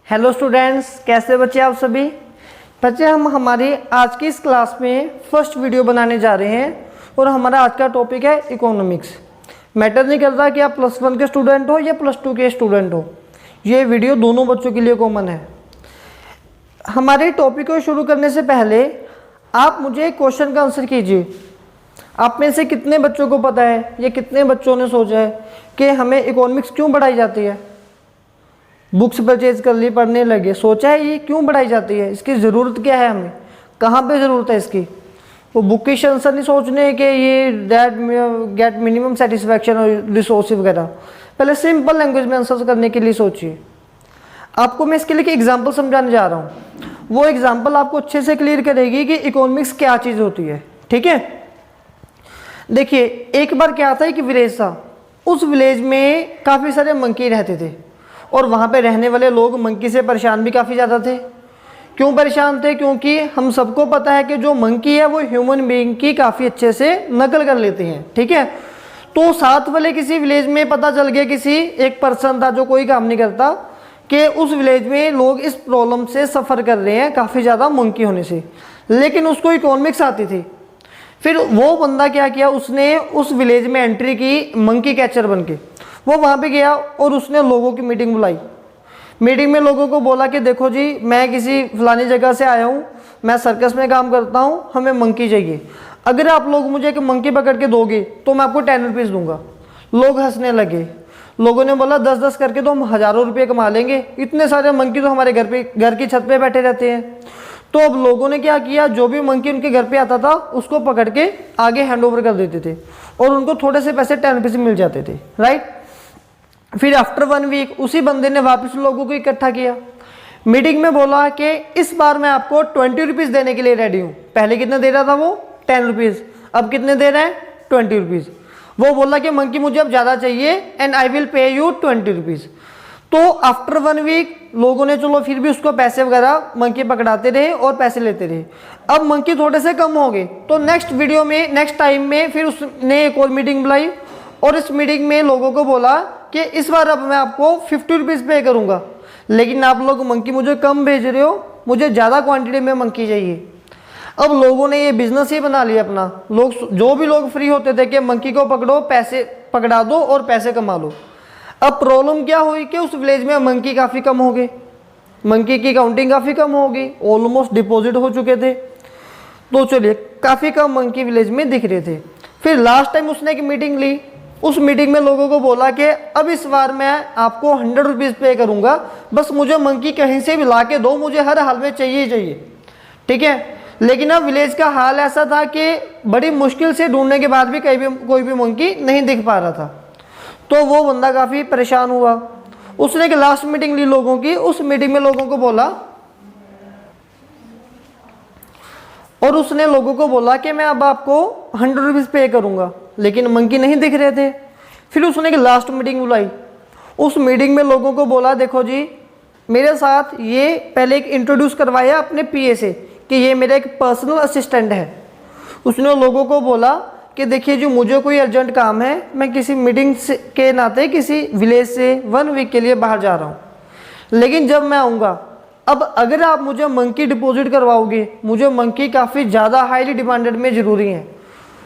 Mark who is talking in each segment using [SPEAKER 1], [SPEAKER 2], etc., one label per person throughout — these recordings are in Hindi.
[SPEAKER 1] हेलो स्टूडेंट्स, कैसे बच्चे आप सभी बच्चे। हम हमारी आज की इस क्लास में फर्स्ट वीडियो बनाने जा रहे हैं और हमारा आज का टॉपिक है इकोनॉमिक्स। मैटर नहीं करता कि आप +1 के स्टूडेंट हो या +2 के स्टूडेंट हो, ये वीडियो दोनों बच्चों के लिए कॉमन है। हमारे टॉपिक को शुरू करने से पहले आप मुझे एक क्वेश्चन का आंसर कीजिए। आप में से कितने बच्चों को पता है या कितने बच्चों ने सोचा है कि हमें इकोनॉमिक्स क्यों पढ़ाई जाती है? बुक्स परचेज कर ली, पढ़ने लगे, सोचा है ये क्यों पढ़ाई जाती है, इसकी ज़रूरत क्या है, हमें कहाँ पे ज़रूरत है इसकी। वो बुकिश आंसर नहीं सोचने कि ये दैट गेट मिनिमम सेटिस्फैक्शन और रिसोर्स वगैरह। पहले सिंपल लैंग्वेज में आंसर करने के लिए सोचिए। आपको मैं इसके लिए एग्जाम्पल समझाने जा रहा हूँ, वो एग्जाम्पल आपको अच्छे से क्लियर करेगी कि इकोनॉमिक्स क्या चीज़ होती है। ठीक है, देखिए एक बार क्या था, एक विलेज था। उस विलेज में काफ़ी सारे मंकी रहते थे और वहाँ पे रहने वाले लोग मंकी से परेशान भी काफ़ी ज़्यादा थे। क्यों परेशान थे? क्योंकि हम सबको पता है कि जो मंकी है वो ह्यूमन बीइंग की काफ़ी अच्छे से नकल कर लेते हैं। ठीक है, तो साथ वाले किसी विलेज में पता चल गया, किसी एक पर्सन था जो कोई काम नहीं करता, कि उस विलेज में लोग इस प्रॉब्लम से सफ़र कर रहे हैं काफ़ी ज़्यादा मंकी होने से, लेकिन उसको इकोनॉमिक्स आती थी। फिर वो बंदा क्या किया, उसने उस विलेज में एंट्री की मंकी कैचर बन के। वो वहाँ पे गया और उसने लोगों की मीटिंग बुलाई। मीटिंग में लोगों को बोला कि देखो जी, मैं किसी फलानी जगह से आया हूँ, मैं सर्कस में काम करता हूँ, हमें मंकी चाहिए। अगर आप लोग मुझे एक मंकी पकड़ के दोगे तो मैं आपको 10 रुपीज़ दूंगा। लोग हंसने लगे। लोगों ने बोला 10-10 करके तो हम हज़ारों रुपये कमा लेंगे, इतने सारे मंकी तो हमारे घर की छत पे बैठे रहते हैं। तो अब लोगों ने क्या किया, जो भी मंकी उनके घर पे आता था उसको पकड़ के आगे हैंड ओवर कर देते थे और उनको थोड़े से पैसे 10 रुपीज़ मिल जाते थे। राइट। फिर आफ्टर 1 वीक उसी बंदे ने वापस लोगों को इकट्ठा किया, मीटिंग में बोला कि इस बार मैं आपको 20 रुपीज़ देने के लिए रेडी हूँ। पहले कितने दे रहा था वो? 10 रुपीज़। अब कितने दे रहे हैं? 20 रुपीज़। वो बोला कि मंकी मुझे अब ज़्यादा चाहिए and I will pay you 20 rupees. तो आफ्टर 1 वीक लोगों ने चलो फिर भी उसको पैसे वगैरह मंकी पकड़ाते रहे और पैसे लेते रहे। अब मंकी थोड़े से कम हो गए, तो नेक्स्ट वीडियो में, नेक्स्ट टाइम में फिर उसने एक और मीटिंग बुलाई और इस मीटिंग में लोगों को बोला कि इस बार अब मैं आपको 50 रुपीज़ पे करूँगा, लेकिन आप लोग मंकी मुझे कम भेज रहे हो, मुझे ज़्यादा क्वांटिटी में मंकी चाहिए। अब लोगों ने ये बिजनेस ही बना लिया अपना। लोग, जो भी लोग फ्री होते थे कि मंकी को पकड़ो, पैसे पकड़ा दो और पैसे कमा लो। अब प्रॉब्लम क्या हुई कि उस विलेज में मंकी काफ़ी कम हो गए, मंकी की काउंटिंग काफ़ी कम हो गई, ऑलमोस्ट डिपॉजिट हो चुके थे। तो चलिए, काफ़ी कम मंकी विलेज में दिख रहे थे। फिर लास्ट टाइम उसने एक मीटिंग ली। उस मीटिंग में लोगों को बोला कि अब इस बार मैं आपको 100 रुपीज़ पे करूँगा, बस मुझे मंकी कहीं से भी ला के दो, मुझे हर हाल में चाहिए ही चाहिए। ठीक है, लेकिन अब विलेज का हाल ऐसा था कि बड़ी मुश्किल से ढूंढने के बाद भी कोई भी मंकी नहीं दिख पा रहा था। तो वो बंदा काफ़ी परेशान हुआ। उसने एक लास्ट मीटिंग ली लोगों की। उस मीटिंग में लोगों को बोला और उसने लोगों को बोला कि मैं अब आपको 100 रुपीज़ पे करूँगा, लेकिन मंकी नहीं दिख रहे थे। फिर उसने एक लास्ट मीटिंग बुलाई। उस मीटिंग में लोगों को बोला, देखो जी, मेरे साथ ये पहले एक इंट्रोड्यूस करवाया अपने पीए से कि ये मेरा एक पर्सनल असिस्टेंट है। उसने लोगों को बोला कि देखिए जो मुझे कोई अर्जेंट काम है, मैं किसी मीटिंग के नाते किसी विलेज से 1 वीक के लिए बाहर जा रहा हूँ, लेकिन जब मैं आऊँगा, अब अगर आप मुझे मंकी डिपॉजिट करवाओगे, मुझे मंकी काफ़ी ज़्यादा हाईली डिमांडेड में ज़रूरी है,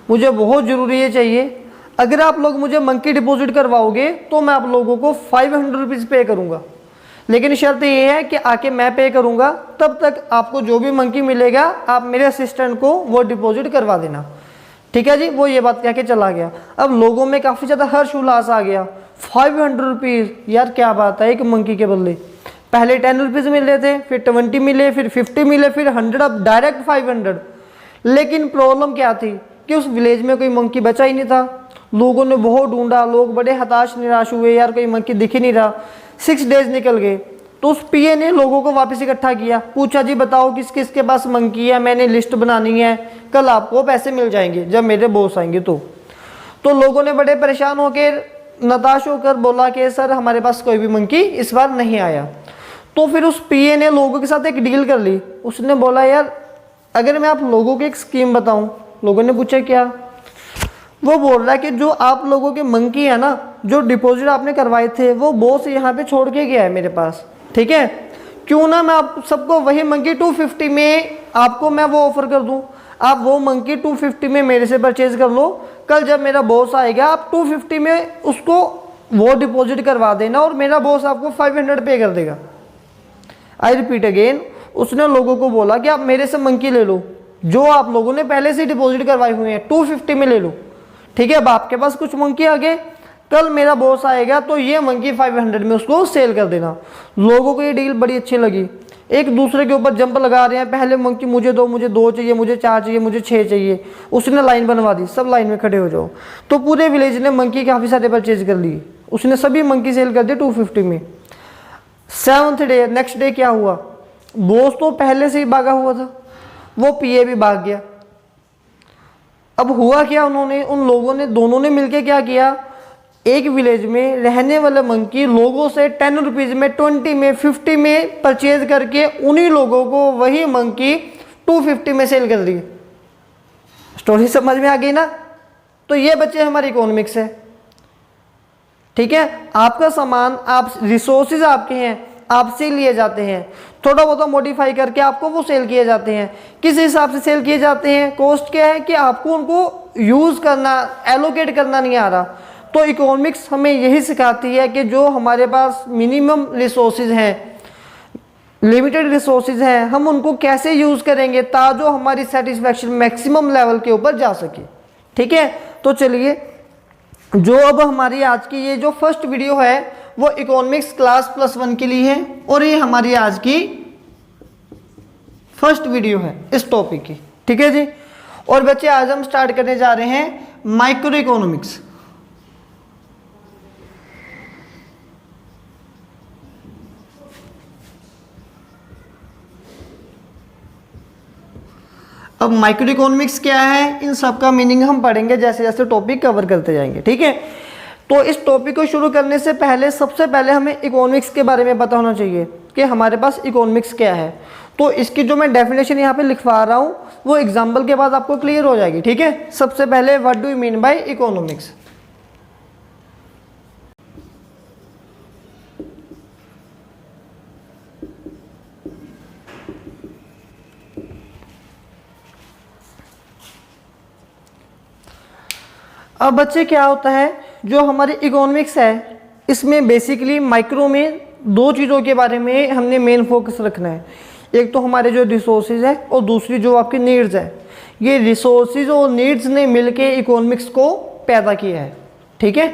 [SPEAKER 1] मुझे बहुत ज़रूरी है चाहिए। अगर आप लोग मुझे मंकी डिपॉजिट करवाओगे तो मैं आप लोगों को 500 रुपीज़ पे करूँगा, लेकिन शर्त ये है कि आके मैं पे करूँगा, तब तक आपको जो भी मंकी मिलेगा आप मेरे असिस्टेंट को वो डिपॉजिट करवा देना। ठीक है जी। वो ये बात कह के चला गया। अब लोगों में काफ़ी ज़्यादा हर्ष उल्लास आ गया। 500 रुपीज़, यार क्या बात है, एक मंकी के बदले पहले 10 रुपीज़ मिल रहे थे, फिर 20 मिले, फिर 50 मिले, फिर 100, अब डायरेक्ट 500। लेकिन प्रॉब्लम क्या थी कि उस विलेज में कोई मंकी बचा ही नहीं था। लोगों ने बहुत ढूंढा, लोग बड़े हताश निराश हुए, यार कोई मंकी दिख ही नहीं रहा। 6 डेज निकल गए। तो उस पीए ने लोगों को वापस इकट्ठा किया, पूछा जी बताओ किस किस के पास मंकी है, मैंने लिस्ट बनानी है, कल आपको पैसे मिल जाएंगे जब मेरे बॉस आएंगे। तो लोगों ने बड़े परेशान होकर, नताश होकर बोला कि सर हमारे पास कोई भी मंकी इस बार नहीं आया। तो फिर उस पीए ने लोगों के साथ एक डील कर ली। उसने बोला, यार अगर मैं आप लोगों की एक स्कीम बताऊं। लोगों ने पूछा क्या? वो बोल रहा है कि जो आप लोगों के मंकी है ना, जो डिपॉजिट आपने करवाए थे, वो बॉस यहाँ पे छोड़ के गया है मेरे पास। ठीक है, क्यों ना मैं आप सबको वही मंकी 250 में आपको मैं वो ऑफर कर दूं, आप वो मंकी 250 में मेरे से परचेज कर लो। कल जब मेरा बॉस आएगा आप 250 में उसको वो डिपॉजिट करवा देना और मेरा बॉस आपको 500 पे कर देगा। आई रिपीट अगेन, उसने लोगों को बोला कि आप मेरे से मंकी ले लो, जो आप लोगों ने पहले से डिपॉजिट करवाए हुए हैं 250 में ले लो, ठीक है। अब आपके पास कुछ मंकी आ गए, कल मेरा बॉस आएगा तो ये मंकी 500 में उसको सेल कर देना। लोगों को ये डील बड़ी अच्छी लगी, एक दूसरे के ऊपर जंप लगा रहे हैं, पहले मंकी मुझे दो चाहिए, मुझे 4 चाहिए, मुझे 6 चाहिए। उसने लाइन बनवा दी, सब लाइन में खड़े हो जाओ। तो पूरे विलेज ने मंकी काफ़ी सारे परचेज कर लिए, उसने सभी मंकी सेल कर दिए 250 में। 7th डे, नेक्स्ट डे क्या हुआ, बॉस तो पहले से ही भागा हुआ था, वो पीए भी भाग गया। अब हुआ क्या, उन्होंने उन लोगों ने दोनों ने मिलकर क्या किया, एक विलेज में रहने वाले मंकी लोगों से 10 रुपीज़ में, 20 में, 50 में परचेज करके उन्हीं लोगों को वही मंकी 250 में सेल कर दी। स्टोरी समझ में आ गई ना। तो ये बच्चे हमारी इकोनॉमिक्स है, ठीक है। आपका सामान, आप रिसोर्सेज आपके हैं, आपसे लिए जाते हैं, थोड़ा बहुत मॉडिफाई करके आपको वो सेल किए जाते हैं। किस हिसाब से सेल किए जाते हैं, कॉस्ट क्या है कि आपको उनको यूज़ करना, एलोकेट करना नहीं आ रहा। तो इकोनॉमिक्स हमें यही सिखाती है कि जो हमारे पास मिनिमम रिसोर्सेज हैं, लिमिटेड रिसोर्सेज हैं, हम उनको कैसे यूज़ करेंगे ताकि हमारी सेटिस्फैक्शन मैक्सिमम लेवल के ऊपर जा सके, ठीक है। तो चलिए, जो अब हमारी आज की ये जो फर्स्ट वीडियो है वो इकोनॉमिक्स क्लास +1 के लिए है और ये हमारी आज की फर्स्ट वीडियो है इस टॉपिक की, ठीक है जी। और बच्चे आज हम स्टार्ट करने जा रहे हैं माइक्रो इकोनॉमिक्स। अब माइक्रो इकोनॉमिक्स क्या है, इन सब का मीनिंग हम पढ़ेंगे जैसे जैसे टॉपिक कवर करते जाएंगे, ठीक है। तो इस टॉपिक को शुरू करने से पहले सबसे पहले हमें इकोनॉमिक्स के बारे में पता होना चाहिए कि हमारे पास इकोनॉमिक्स क्या है। तो इसकी जो मैं डेफिनेशन यहाँ पे लिखवा रहा हूँ वो एग्जाम्पल के बाद आपको क्लियर हो जाएगी, ठीक है। सबसे पहले what do you mean by economics. अब बच्चे क्या होता है, जो हमारी इकोनॉमिक्स है इसमें बेसिकली माइक्रो में 2 चीज़ों के बारे में हमने मेन फोकस रखना है। एक तो हमारे जो रिसोर्सेज है और दूसरी जो आपकी नीड्स है। ये रिसोर्सेज और नीड्स ने मिलके इकोनॉमिक्स को पैदा किया है, ठीक है।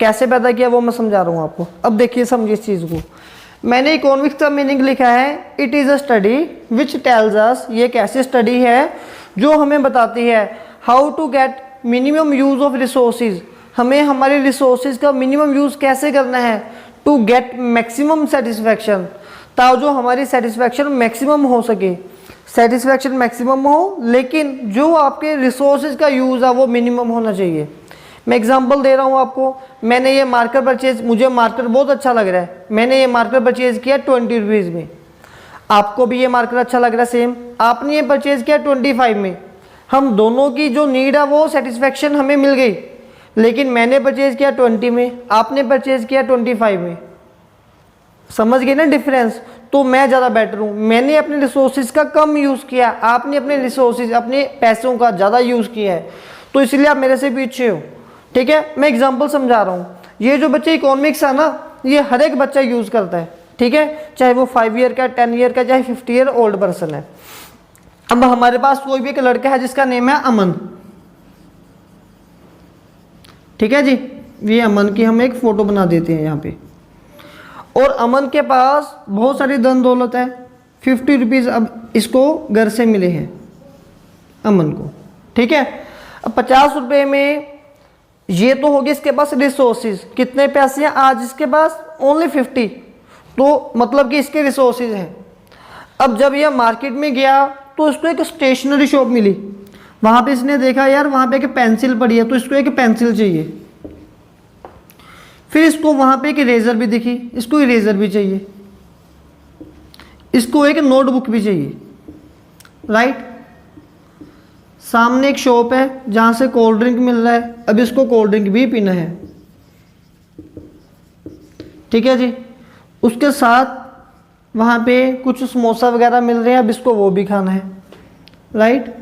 [SPEAKER 1] कैसे पैदा किया वो मैं समझा रहा हूँ आपको। अब देखिए, समझिए इस चीज़ को। मैंने इकोनॉमिक्स का मीनिंग लिखा है, it is a study which tells us, ये एक ऐसी स्टडी है जो हमें बताती है how to get minimum use of resources, हमें हमारे रिसोर्सेज का मिनिमम यूज़ कैसे करना है, टू गेट मैक्सिमम सेटिस्फैक्शन, ताकि जो हमारी सेटिस्फैक्शन मैक्सिमम हो सके। सेटिस्फैक्शन मैक्सिमम हो लेकिन जो आपके रिसोर्सेज का यूज़ है वो मिनिमम होना चाहिए। मैं एग्जांपल दे रहा हूँ आपको। मैंने ये मार्कर परचेज, मुझे मार्कर बहुत अच्छा लग रहा है, मैंने ये मार्कर परचेज किया 20 रुपीज़ में। आपको भी ये मार्कर अच्छा लग रहा है सेम, आपने ये परचेज किया 25 में। हम दोनों की जो नीड है वो सेटिस्फैक्शन हमें मिल गई, लेकिन मैंने परचेज किया 20 में, आपने परचेज किया 25 में। समझ गए ना डिफरेंस। तो मैं ज़्यादा बेटर हूँ, मैंने अपने रिसोर्सेज का कम यूज़ किया, आपने अपने रिसोर्सेज, अपने पैसों का ज़्यादा यूज़ किया है, तो इसलिए आप मेरे से पीछे हो, ठीक है। मैं एग्जाम्पल समझा रहा हूँ। ये जो बच्चे इकोनॉमिक्स है ना, ये हर एक बच्चा यूज़ करता है, ठीक है, चाहे वो 5 ईयर का, 10 ईयर का, चाहे 50 ईयर ओल्ड पर्सन है। अब हमारे पास कोई भी एक लड़का है जिसका नेम है अमन, ठीक है जी। ये अमन की हम एक फ़ोटो बना देते हैं यहाँ पे। और अमन के पास बहुत सारी धन दौलत है, 50 रुपीज़ अब इसको घर से मिले हैं अमन को, ठीक है। अब 50 रुपये में ये तो होगी इसके पास रिसोर्सेज। कितने पैसे हैं आज इसके पास, ओनली 50, तो मतलब कि इसके रिसोर्सेज हैं। अब जब यह मार्केट में गया तो इसको एक स्टेशनरी शॉप मिली, वहाँ पे इसने देखा यार वहाँ पे एक पेंसिल पड़ी है, तो इसको एक पेंसिल चाहिए। फिर इसको वहाँ पे एक इरेज़र भी दिखी, इसको इरेज़र भी चाहिए, इसको एक नोटबुक भी चाहिए, राइट। सामने एक शॉप है जहाँ से कोल्ड ड्रिंक मिल रहा है, अब इसको कोल्ड ड्रिंक भी पीना है, ठीक है जी। उसके साथ वहाँ पे कुछ समोसा वगैरह मिल रहे हैं, अब इसको वो भी खाना है, राइट।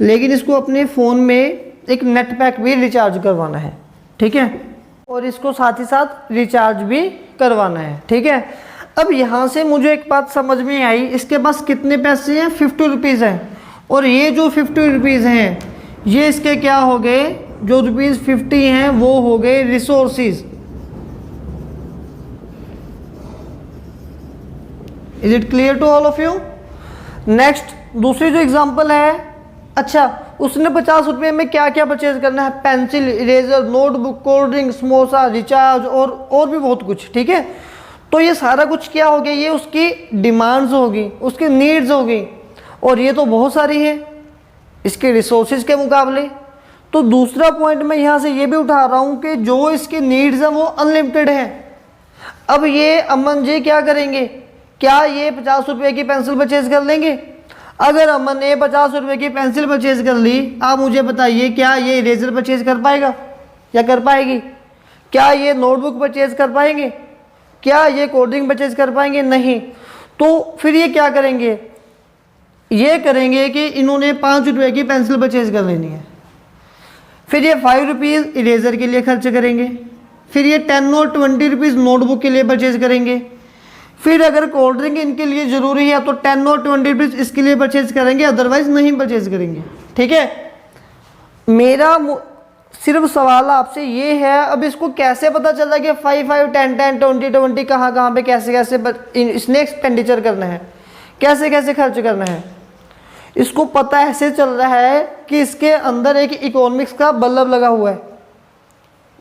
[SPEAKER 1] लेकिन इसको अपने फ़ोन में एक नेट पैक भी रिचार्ज करवाना है, ठीक है, और इसको साथ ही साथ रिचार्ज भी करवाना है, ठीक है। अब यहाँ से मुझे एक बात समझ में आई, इसके पास कितने पैसे हैं, 50 रुपीज़ हैं, और ये जो 50 रुपीज़ हैं ये इसके क्या हो गए, जो रुपीज़ 50 हैं वो हो गए resources. Is it clear to all of you? Next दूसरी जो एग्जांपल है, अच्छा उसने 50 रुपये में क्या क्या परचेज करना है, pencil, eraser, notebook, cold drink, samosa, recharge और भी बहुत कुछ, ठीक है। तो ये सारा कुछ क्या हो गया, ये उसकी डिमांड्स होगी, उसकी नीड्स होगी, और ये तो बहुत सारी है इसके रिसोर्सेज के मुकाबले। तो दूसरा पॉइंट मैं यहाँ से ये भी उठा रहा हूँ कि जो इसकी नीड्स हैं वो अनलिमिटेड हैं। अब ये अमन जी क्या करेंगे, क्या ये 50 रुपये की पेंसिल परचेज कर लेंगे? अगर अमन ने 50 रुपये की पेंसिल परचेज कर ली, आप मुझे बताइए क्या ये इरेजर परचेज कर पाएगा या कर पाएगी? क्या ये नोटबुक परचेज कर पाएंगे? क्या ये कोल्ड ड्रिंक परचेज कर पाएंगे? नहीं। तो फिर ये क्या करेंगे, ये करेंगे कि इन्होंने 5 रुपये की पेंसिल परचेज कर लेनी है, फिर ये 5 रुपीज़ इरेजर के लिए खर्च करेंगे, फिर ये 10 और 20 रुपीज़ नोटबुक के लिए परचेज करेंगे, फिर अगर कोल्ड ड्रिंक इनके लिए ज़रूरी है तो 10 और 20 रुपीज़ इसके लिए परचेज करेंगे, अदरवाइज नहीं परचेज करेंगे, ठीक है। मेरा सिर्फ सवाल आपसे ये है, अब इसको कैसे पता चला कि 5 5 10 10 20 20 कहाँ पे कैसे कैसे इसने एक्सपेंडिचर करना है, कैसे कैसे खर्च करना है? इसको पता ऐसे चल रहा है कि इसके अंदर एक इकोनॉमिक्स का बल्ब लगा हुआ है,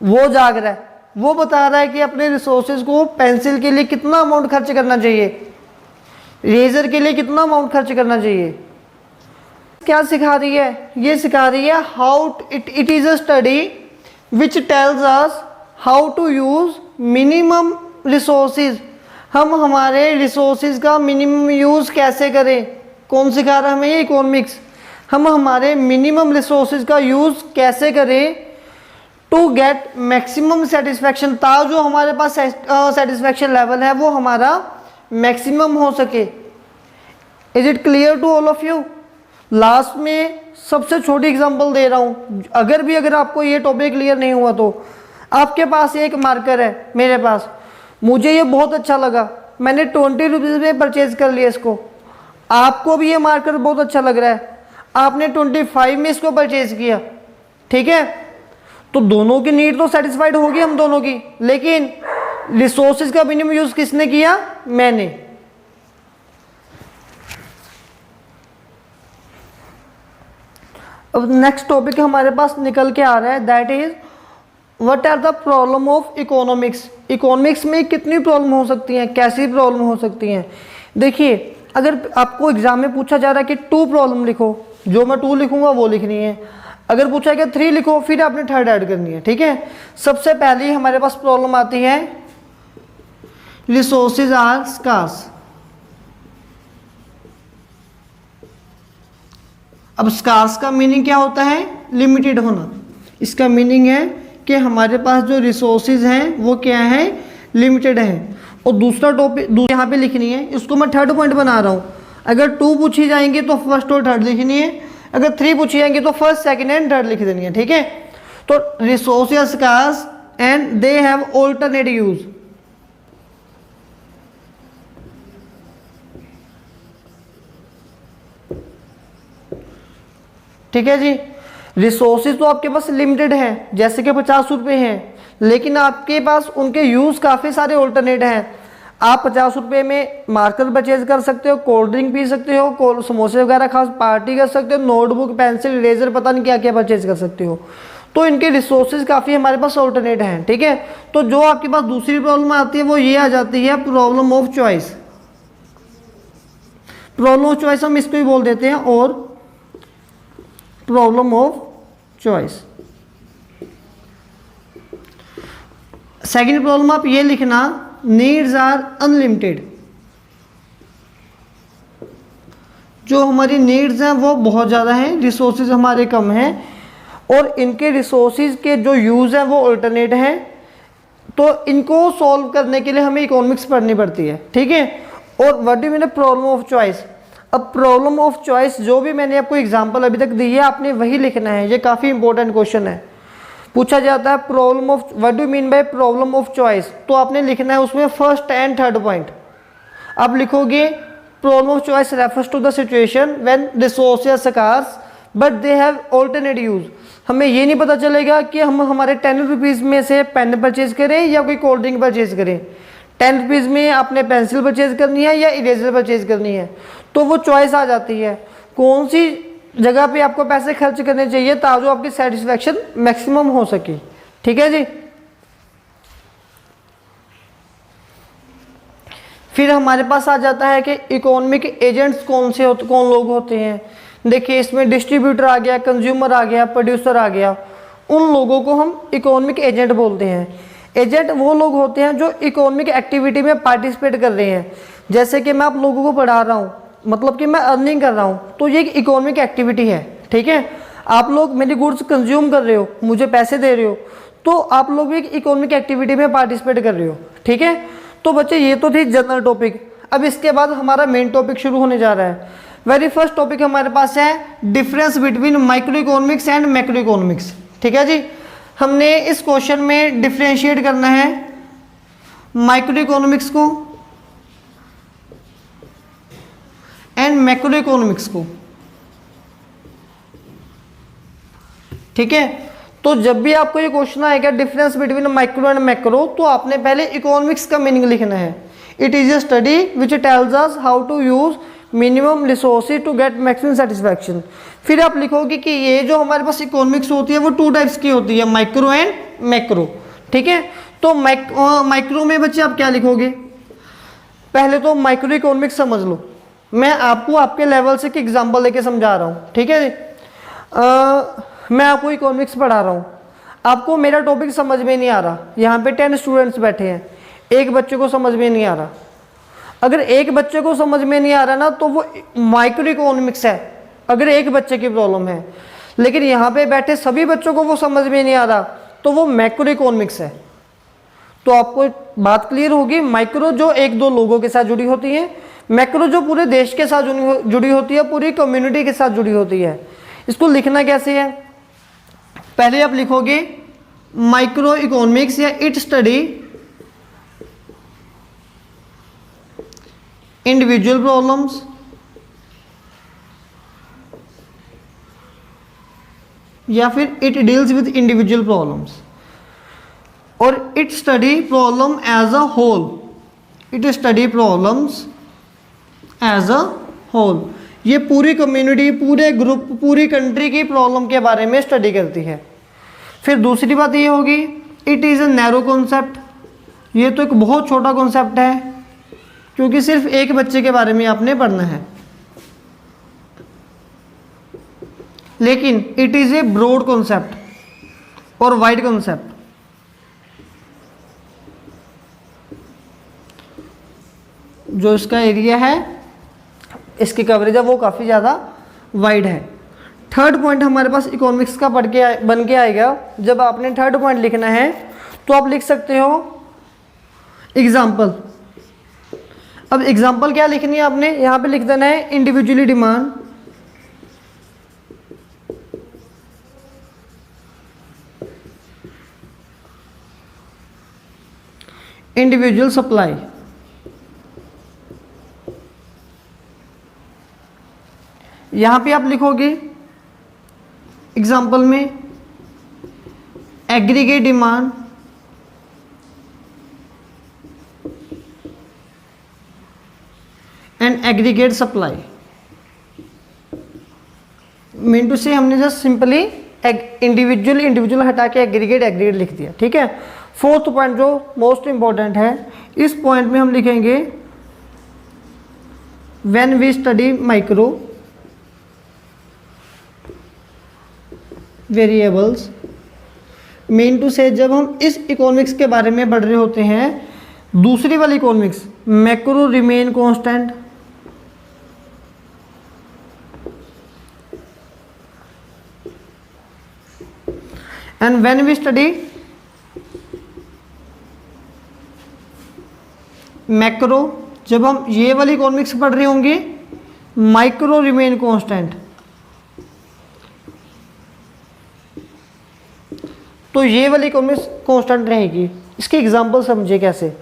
[SPEAKER 1] वो जाग रहा है, वो बता रहा है कि अपने रिसोर्सेज को पेंसिल के लिए कितना अमाउंट खर्च करना चाहिए, इरेजर के लिए कितना अमाउंट खर्च करना चाहिए। क्या सिखा रही है? ये सिखा रही है how it is a study which tells us how to use minimum resources. हम हमारे रिसोर्सेज का मिनिमम यूज़ कैसे करें? कौन सिखा रहा है हमें? ये इकोनॉमिक्स। हम हमारे मिनिमम रिसोर्सेज का यूज़ कैसे करें टू गेट मैक्सिमम सेटिस्फैक्शन, ता जो हमारे पास सेटिस्फैक्शन लेवल है वो हमारा मैक्सिमम हो सके। Is it clear to all of you? Last में सबसे छोटी एग्जांपल दे रहा हूँ, अगर आपको ये टॉपिक क्लियर नहीं हुआ तो आपके पास एक मार्कर है, मेरे पास, मुझे ये बहुत अच्छा लगा, मैंने 20 रुपीज़ में परचेज कर लिया इसको। आपको भी ये मार्कर बहुत अच्छा लग रहा है, आपने 25 में इसको परचेज किया, ठीक है। तो दोनों की नीड तो सेटिस्फाइड होगी हम दोनों की, लेकिन रिसोर्सेज का मिनिमम यूज किसने किया? मैंने। अब नेक्स्ट टॉपिक हमारे पास निकल के आ रहा है, that is what are the problem of economics. Economics में कितनी प्रॉब्लम हो सकती हैं, कैसी प्रॉब्लम हो सकती हैं? देखिए, अगर आपको एग्जाम में पूछा जा रहा है कि 2 प्रॉब्लम लिखो, जो मैं 2 लिखूंगा वो लिखनी है। अगर पूछा है कि 3 लिखो, फिर आपने 3rd ऐड करनी है, ठीक है। सबसे पहले हमारे पास प्रॉब्लम आती है रिसोर्सेज आर स्कार्स। अब स्कार्स का मीनिंग क्या होता है? लिमिटेड होना। इसका मीनिंग है कि हमारे पास जो रिसोर्सेज हैं वो क्या है? लिमिटेड है। और दूसरा टॉपिक यहाँ पे लिखनी है, इसको मैं 3rd पॉइंट बना रहा हूँ। अगर 2 पूछी जाएंगी तो 1st और 3rd लिखनी है, अगर 3 पूछी जाएंगी तो 1st, 2nd एंड 3rd लिख देनी है, ठीक है। तो resources scarce and they have alternate use. ठीक है जी। रिसोर्सेज तो आपके पास लिमिटेड हैं, जैसे कि 50 रुपये हैं, लेकिन आपके पास उनके यूज़ काफ़ी सारे ऑल्टरनेट हैं। आप 50 रुपये में मार्कर परचेज कर सकते हो, कोल्ड ड्रिंक पी सकते हो, समोसे वगैरह खा, पार्टी कर सकते हो, नोटबुक, पेंसिल, इरेजर, पता नहीं क्या क्या परचेज कर सकते हो। तो इनके रिसोर्सेज काफ़ी हमारे पास ऑल्टरनेट हैं, ठीक है। तो जो आपके पास दूसरी प्रॉब्लम आती है वो ये आ जाती है problem of choice. Problem of choice हम इसको ही बोल देते हैं, और problem of choice. Second problem आप ये लिखना, नीड्स आर अनलिमिटेड। जो हमारी नीड्स हैं वो बहुत ज़्यादा हैं, रिसोर्सेज हमारे कम हैं, और इनके रिसोर्सेज के जो यूज़ हैं वो अल्टरनेट हैं। तो इनको सॉल्व करने के लिए हमें इकोनॉमिक्स पढ़नी पड़ती है, ठीक है। और what do mean problem of choice. अब प्रॉब्लम ऑफ चॉइस जो भी मैंने आपको एग्जांपल अभी तक दी है आपने वही लिखना है, ये काफ़ी इंपॉर्टेंट क्वेश्चन है। पूछा जाता है problem of, what do mean by problem of choice, तो आपने लिखना है उसमें फर्स्ट एंड थर्ड पॉइंट। आप लिखोगे problem of choice refers to the situation when resources are scarce but they have alternate use. हमें ये नहीं पता चलेगा कि हम हमारे 10 रुपीज़ में से पेन परचेज करें या कोई कोल्ड ड्रिंक परचेज करें। 10 रुपीज़ में आपने पेंसिल परचेज करनी है या इरेजर परचेज करनी है, तो वो चॉइस आ जाती है कौन सी जगह पे आपको पैसे खर्च करने चाहिए ताकि आपकी सेटिस्फैक्शन मैक्सिमम हो सके, ठीक है जी। फिर हमारे पास आ जाता है कि इकोनॉमिक एजेंट्स कौन लोग होते हैं। देखिए इसमें डिस्ट्रीब्यूटर आ गया, कंज्यूमर आ गया, प्रोड्यूसर आ गया, उन लोगों को हम इकोनॉमिक एजेंट बोलते हैं। एजेंट वो लोग होते हैं जो इकोनॉमिक एक्टिविटी में पार्टिसिपेट कर रहे हैं। जैसे कि मैं आप लोगों को पढ़ा रहा हूँ, मतलब कि मैं अर्निंग कर रहा हूँ, तो ये एक इकोनॉमिक एक्टिविटी है, ठीक है। आप लोग मेरी गुड्स कंज्यूम कर रहे हो, मुझे पैसे दे रहे हो, तो आप लोग भी एक इकोनॉमिक एक्टिविटी में पार्टिसिपेट कर रहे हो, ठीक है। तो बच्चे ये तो थी जनरल टॉपिक। अब इसके बाद हमारा मेन टॉपिक शुरू होने जा रहा है। वेरी फर्स्ट टॉपिक हमारे पास है difference between micro economics and macro economics, ठीक है जी। हमने इस क्वेश्चन में डिफरेंशिएट करना है माइक्रो इकोनॉमिक्स को एंड मैक्रो इकोनॉमिक्स को, ठीक है। तो जब भी आपको ये क्वेश्चन आएगा difference between micro and macro, तो आपने पहले इकोनॉमिक्स का मीनिंग लिखना है। It is a study which tells us how to use minimum resources to get maximum satisfaction. फिर आप लिखोगे कि ये जो हमारे पास इकोनॉमिक्स होती है वो 2 टाइप्स की होती है, माइक्रो एंड मैक्रो, ठीक है। तो माइक्रो में बच्चे आप क्या लिखोगे, पहले तो माइक्रो इकोनॉमिक्स समझ लो। मैं आपको आपके लेवल से एक एग्जाम्पल लेके समझा रहा हूँ, ठीक है जी। मैं आपको इकोनॉमिक्स पढ़ा रहा हूँ, आपको मेरा टॉपिक समझ में नहीं आ रहा। यहाँ पे 10 स्टूडेंट्स बैठे हैं, एक बच्चे को समझ में नहीं आ रहा। अगर एक बच्चे को समझ में नहीं आ रहा ना, तो वो माइक्रो इकोनॉमिक्स है, अगर एक बच्चे की प्रॉब्लम है। लेकिन यहाँ पे बैठे सभी बच्चों को वो समझ में नहीं आ रहा, तो वो मैक्रो इकोनॉमिक्स है। तो आपको बात क्लियर होगी, माइक्रो जो 1-2 लोगों के साथ जुड़ी होती है, मैक्रो जो पूरे देश के साथ जुड़ी होती है, पूरी कम्युनिटी के साथ जुड़ी होती है। इसको लिखना कैसे है, पहले आप लिखोगे माइक्रो इकोनॉमिक्स या इट स्टडी इंडिविजुअल प्रॉब्लम्स या फिर it deals with individual problems, और it study problem as a whole. It study problems as a whole, ये पूरी कम्युनिटी, पूरे ग्रुप, पूरी कंट्री की प्रॉब्लम के बारे में स्टडी करती है। फिर दूसरी बात ये होगी it is a narrow concept, ये तो एक बहुत छोटा कॉन्सेप्ट है क्योंकि सिर्फ एक बच्चे के बारे में आपने पढ़ना है। लेकिन it is a broad concept और वाइड कॉन्सेप्ट। जो इसका एरिया है, इसकी कवरेज है, वो काफ़ी ज़्यादा वाइड है। थर्ड पॉइंट हमारे पास इकोनॉमिक्स का बन के आएगा। जब आपने थर्ड पॉइंट लिखना है तो आप लिख सकते हो एग्जाम्पल। अब एग्जाम्पल क्या लिखनी है आपने, यहाँ पे लिख देना है इंडिविजुअली डिमांड, इंडिविजुअल सप्लाई। यहां पे आप लिखोगे एग्जाम्पल में aggregate demand, and aggregate supply. Mean to say हमने जस्ट सिंपली इंडिविजुअल हटा के एग्रीगेट लिख दिया, ठीक है। फोर्थ पॉइंट जो मोस्ट इंपॉर्टेंट है, इस पॉइंट में हम लिखेंगे when we study micro variables. Mean to say जब हम इस इकोनॉमिक्स के बारे में पढ़ रहे होते हैं, दूसरी वाली economics macro remain constant, and when we study macro, जब हम ये वाली इकोनॉमिक्स पढ़ रहे होंगे माइक्रो रिमेन कांस्टेंट। तो ये वाली इकोनॉमिक्स कांस्टेंट रहेगी। इसके एग्जांपल समझे कैसे।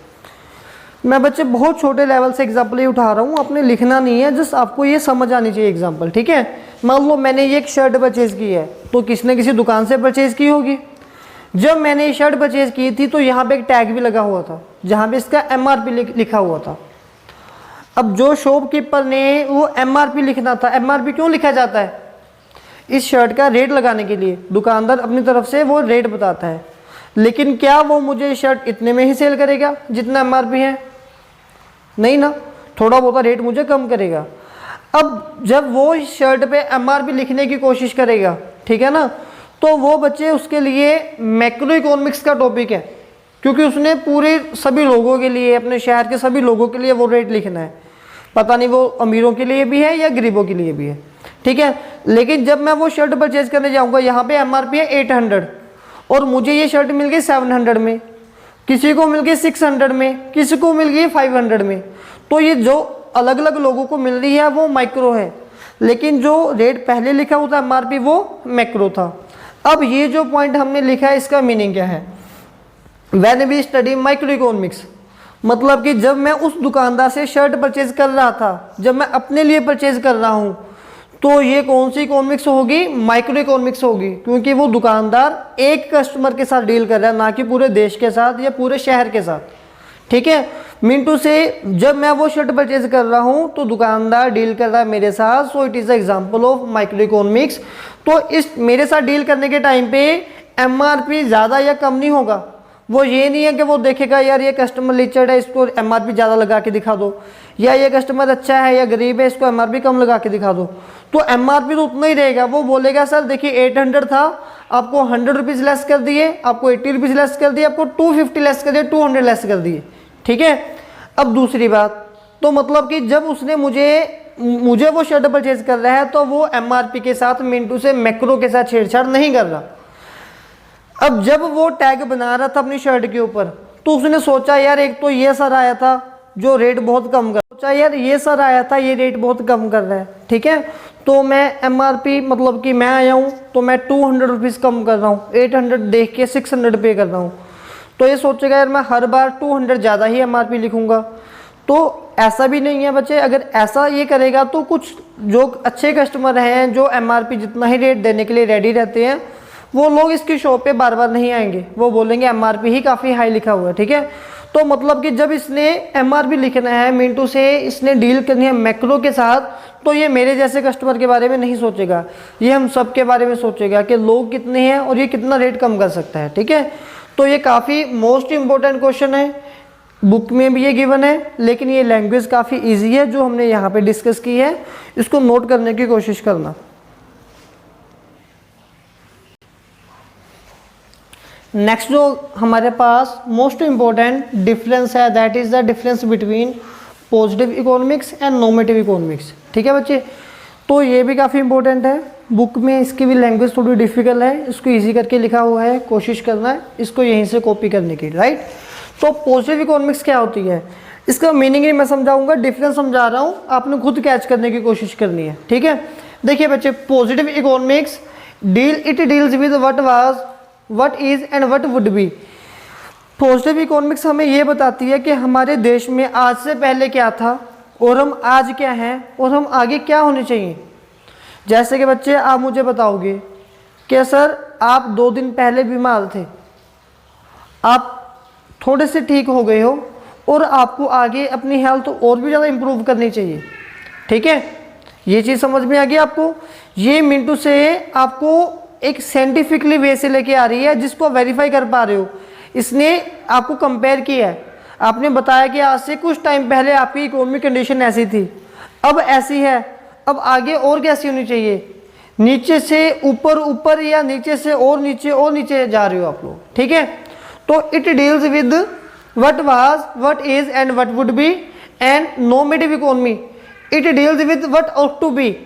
[SPEAKER 1] मैं बच्चे बहुत छोटे लेवल से एग्जांपल ही उठा रहा हूँ, आपने लिखना नहीं है, जस्ट आपको ये समझ आनी चाहिए एग्जांपल, ठीक है। मान लो मैंने ये एक शर्ट परचेज की है, तो किसने किसी दुकान से परचेज की होगी। जब मैंने ये शर्ट परचेज की थी तो यहाँ पे एक टैग भी लगा हुआ था जहाँ पे इसका MRP लिखा हुआ था। अब जो शॉपकीपर ने वो MRP लिखना था, MRP क्यों लिखा जाता है, इस शर्ट का रेट लगाने के लिए। दुकानदार अपनी तरफ से वो रेट बताता है, लेकिन क्या वो मुझे शर्ट इतने में ही सेल करेगा जितना MRP है, नहीं ना, थोड़ा बहुत रेट मुझे कम करेगा। अब जब वो इस शर्ट पे MRP लिखने की कोशिश करेगा, ठीक है ना, तो वो बच्चे उसके लिए मैक्रो इकोनॉमिक्स का टॉपिक है, क्योंकि उसने पूरे सभी लोगों के लिए, अपने शहर के सभी लोगों के लिए वो रेट लिखना है। पता नहीं वो अमीरों के लिए भी है या गरीबों के लिए भी है, ठीक है। लेकिन जब मैं वो शर्ट परचेज करने जाऊंगा, यहाँ पे MRP है 800 और मुझे ये शर्ट मिल गई 700 में, किसी को मिल गई 600 में, किसी को मिल गई 500 में। तो ये जो अलग अलग लोगों को मिल रही है वो माइक्रो है, लेकिन जो रेट पहले लिखा हुआ था MRP वो मैक्रो था। अब ये जो पॉइंट हमने लिखा है इसका मीनिंग क्या है। When we study micro economics, मतलब कि जब मैं उस दुकानदार से शर्ट परचेज कर रहा था, जब मैं अपने लिए परचेज कर रहा हूँ, तो ये कौन सी इकोनॉमिक्स होगी, माइक्रो इकोनॉमिक्स होगी, क्योंकि वो दुकानदार एक कस्टमर के साथ डील कर रहा है, ना कि पूरे देश के साथ या पूरे शहर के साथ, ठीक है। मिंटू से जब मैं वो शर्ट परचेज कर रहा हूँ तो दुकानदार डील कर रहा है मेरे साथ, so it is the example of micro economics. तो इस मेरे साथ डील करने के टाइम पे MRP ज़्यादा या कम नहीं होगा। वो ये नहीं है कि वो देखेगा यार ये कस्टमर लिचर्ड है, इसको MRP ज़्यादा लगा के दिखा दो, या ये कस्टमर अच्छा है या गरीब है, इसको MRP कम लगा के दिखा दो। तो MRP तो उतना ही रहेगा। वो बोलेगा सर देखिए 800 था, आपको 100 रुपीज़ लेस कर दिए, आपको 80 रुपीज़ लेस कर दिए, आपको 250 लेस कर दिए, 200 लेस कर दिए, ठीक है। अब दूसरी बात, तो मतलब कि जब उसने मुझे वो शर्ट परचेज कर रहा है तो वो MRP के साथ, मिंटू से मैक्रो के साथ छेड़छाड़ नहीं कर रहा। अब जब वो टैग बना रहा था अपनी शर्ट के ऊपर, तो उसने सोचा यार एक तो ये सर आया था जो रेट बहुत कम कर, सोचा यार ये सर आया था ये रेट बहुत कम कर रहा है, ठीक है, तो मैं MRP मतलब कि मैं आया हूँ तो मैं 200 रुपीज़ कम कर रहा हूँ, 800 देख के 600 पे कर रहा हूँ। तो ये सोचेगा यार मैं हर बार 200 ज़्यादा ही MRP लिखूंगा। तो ऐसा भी नहीं है बच्चे, अगर ऐसा ये करेगा तो कुछ जो अच्छे कस्टमर हैं जो MRP जितना ही रेट देने के लिए रेडी रहते हैं, वो लोग इसकी शॉप पे बार बार नहीं आएंगे, वो बोलेंगे MRP ही काफ़ी हाई लिखा हुआ है, ठीक है। तो मतलब कि जब इसने MRP लिखना है, मिंटू से इसने डील करनी है मैक्रो के साथ, तो ये मेरे जैसे कस्टमर के बारे में नहीं सोचेगा, ये हम सब के बारे में सोचेगा कि लोग कितने हैं और ये कितना रेट कम कर सकता है, ठीक है। तो ये काफ़ी मोस्ट इम्पोर्टेंट क्वेश्चन है, बुक में भी ये गिवन है, लेकिन ये लैंग्वेज काफ़ी इजी है जो हमने यहाँ पे डिस्कस की है, इसको नोट करने की कोशिश करना। नेक्स्ट जो हमारे पास मोस्ट इम्पोर्टेंट डिफरेंस है, that is the difference between positive economics and normative economics, ठीक है बच्चे। तो ये भी काफ़ी इंपॉर्टेंट है, बुक में इसकी भी लैंग्वेज थोड़ी डिफिकल्ट है, इसको इजी करके लिखा हुआ है, कोशिश करना है इसको यहीं से कॉपी करने की, राइट। तो पॉजिटिव इकोनॉमिक्स क्या होती है, इसका मीनिंग ही मैं समझाऊंगा, डिफरेंस समझा रहा हूँ, आपने खुद कैच करने की कोशिश करनी है, ठीक है। देखिए बच्चे, positive economics deals with what was, what is and what would B. Positive economics हमें ये बताती है कि हमारे देश में आज से पहले क्या था और हम आज क्या हैं और हम आगे क्या होने चाहिए। जैसे कि बच्चे आप मुझे बताओगे कि सर आप 2 दिन पहले बीमार थे, आप थोड़े से ठीक हो गए हो और आपको आगे अपनी हेल्थ और भी ज़्यादा इम्प्रूव करनी चाहिए, ठीक है। ये चीज़ समझ में आ गई आपको। ये मिंटू से आपको एक साइंटिफिकली वे से लेके आ रही है, जिसको वेरीफाई कर पा रहे हो। इसने आपको कंपेयर किया है, आपने बताया कि आज से कुछ टाइम पहले आपकी इकोनॉमिक कंडीशन ऐसी थी, अब ऐसी है, अब आगे और कैसी होनी चाहिए, नीचे से ऊपर ऊपर या नीचे से और नीचे जा रहे हो आप लोग, ठीक है। तो it deals with what was, what is and what would be. And normative economy it deals with what ought to be.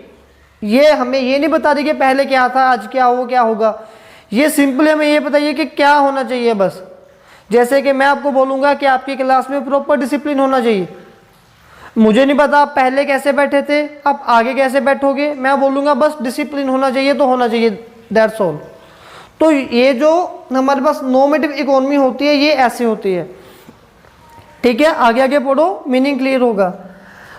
[SPEAKER 1] ये हमें ये नहीं बता रही कि पहले क्या था आज क्या हो क्या होगा, ये सिंपली हमें ये बताइए कि क्या होना चाहिए बस। जैसे कि मैं आपको बोलूँगा कि आपकी क्लास में प्रॉपर डिसिप्लिन होना चाहिए, मुझे नहीं पता आप पहले कैसे बैठे थे, आप आगे कैसे बैठोगे, मैं बोलूँगा बस डिसिप्लिन होना चाहिए तो होना चाहिए, दैट्स ऑल। तो ये जो हमारे पास नॉर्मेटिव इकोनॉमी होती है ये ऐसे होती है, ठीक है। आगे आगे पढ़ो, मीनिंग क्लियर होगा।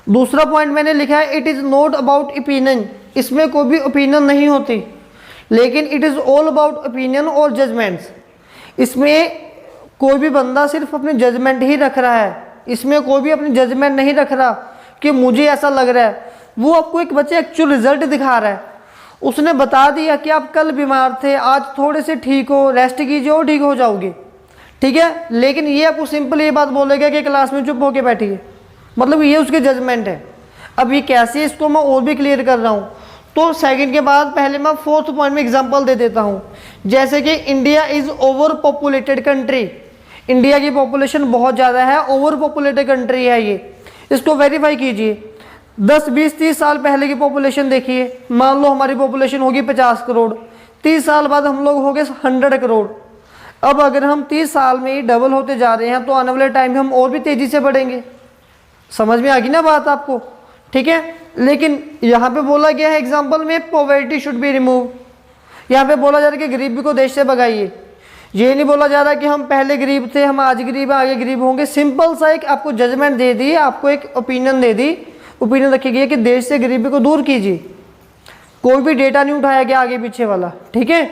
[SPEAKER 1] दूसरा पॉइंट मैंने लिखा है, it is not about opinion, इसमें कोई भी ओपिनियन नहीं होती, लेकिन it is all about opinion और जजमेंट्स। इसमें कोई भी बंदा सिर्फ अपनी जजमेंट ही रख रहा है, इसमें कोई भी अपनी जजमेंट नहीं रख रहा कि मुझे ऐसा लग रहा है। वो आपको एक बच्चे एक्चुअल रिजल्ट दिखा रहा है, उसने बता दिया कि आप कल बीमार थे, आज थोड़े से ठीक हो, रेस्ट कीजिए और ठीक हो जाओगे, ठीक है। लेकिन ये आपको सिंपल ये बात बोलेगा कि क्लास में चुप होके बैठिए, मतलब ये उसके जजमेंट है। अब ये कैसे, इसको मैं और भी क्लियर कर रहा हूँ। तो सेकंड के बाद पहले मैं फोर्थ पॉइंट में एग्जांपल दे देता हूँ, जैसे कि India is over populated country, India की पॉपुलेशन बहुत ज़्यादा है, ओवर पॉपुलेटेड कंट्री है ये, इसको वेरीफाई कीजिए। 10, 20, 30 साल पहले की पॉपुलेशन देखिए, मान लो हमारी पॉपुलेशन होगी 50 करोड़, 30 साल बाद हम लोग हो गए 100 करोड़। अब अगर हम 30 साल में ही डबल होते जा रहे हैं तो आने वाले टाइम में हम और भी तेज़ी से बढ़ेंगे। समझ में आ गई ना बात आपको, ठीक है। लेकिन यहाँ पे बोला गया है एग्जाम्पल में, पॉवर्टी शुड बी रिमूव, यहाँ पे बोला जा रहा है कि गरीबी को देश से भगाइए। ये नहीं बोला जा रहा कि हम पहले गरीब थे, हम आज गरीब हैं, आगे गरीब होंगे। सिंपल सा एक आपको जजमेंट दे दी, आपको एक ओपिनियन दे दी, ओपिनियन रखी गई है कि देश से गरीबी को दूर कीजिए। कोई भी डेटा नहीं उठाया गया आगे पीछे वाला, ठीक है।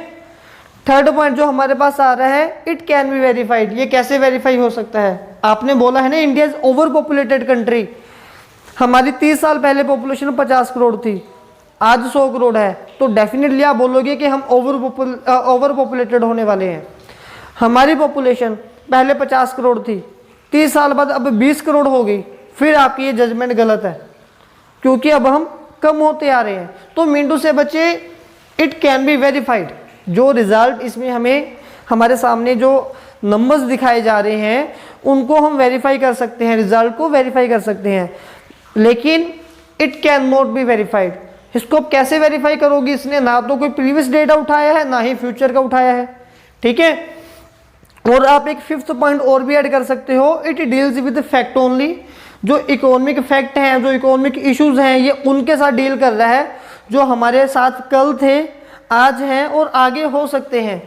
[SPEAKER 1] थर्ड पॉइंट जो हमारे पास आ रहा है, इट कैन बी वेरीफाइड, ये कैसे वेरीफाई हो सकता है। आपने बोला है ना India is over populated country, हमारी 30 साल पहले पॉपुलेशन 50 करोड़ थी, आज 100 करोड़ है, तो डेफिनेटली आप बोलोगे कि हम ओवर पॉपुलेटेड होने वाले हैं। हमारी पॉपुलेशन पहले 50 करोड़ थी, 30 साल बाद अब 20 करोड़ हो गई, फिर आपकी ये जजमेंट गलत है, क्योंकि अब हम कम होते आ रहे हैं। तो मिंटू से बच्चे, इट कैन बी वेरीफाइड, जो रिजल्ट इसमें हमें हमारे सामने जो नंबर्स दिखाए जा रहे हैं उनको हम वेरीफाई कर सकते हैं, रिजल्ट को वेरीफाई कर सकते हैं, लेकिन it can not be verified. इसको आप कैसे वेरीफाई करोगी, इसने ना तो कोई प्रीवियस डेटा उठाया है ना ही फ्यूचर का उठाया है, ठीक है। और आप एक फिफ्थ पॉइंट और भी ऐड कर सकते हो, it deals with fact only, जो इकोनॉमिक फैक्ट हैं, जो इकोनॉमिक इश्यूज हैं, ये उनके साथ डील कर रहा है जो हमारे साथ कल थे, आज हैं और आगे हो सकते हैं।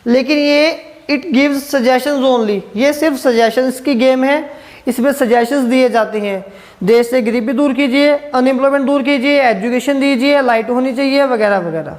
[SPEAKER 1] लेकिन ये इट गिव्स सजेशंस ओनली, ये सिर्फ सजेशंस की गेम है, इसमें सजेशंस दिए जाते हैं, देश से गरीबी दूर कीजिए, अनएम्प्लॉयमेंट दूर कीजिए, एजुकेशन दीजिए, लाइट होनी चाहिए वगैरह वगैरह।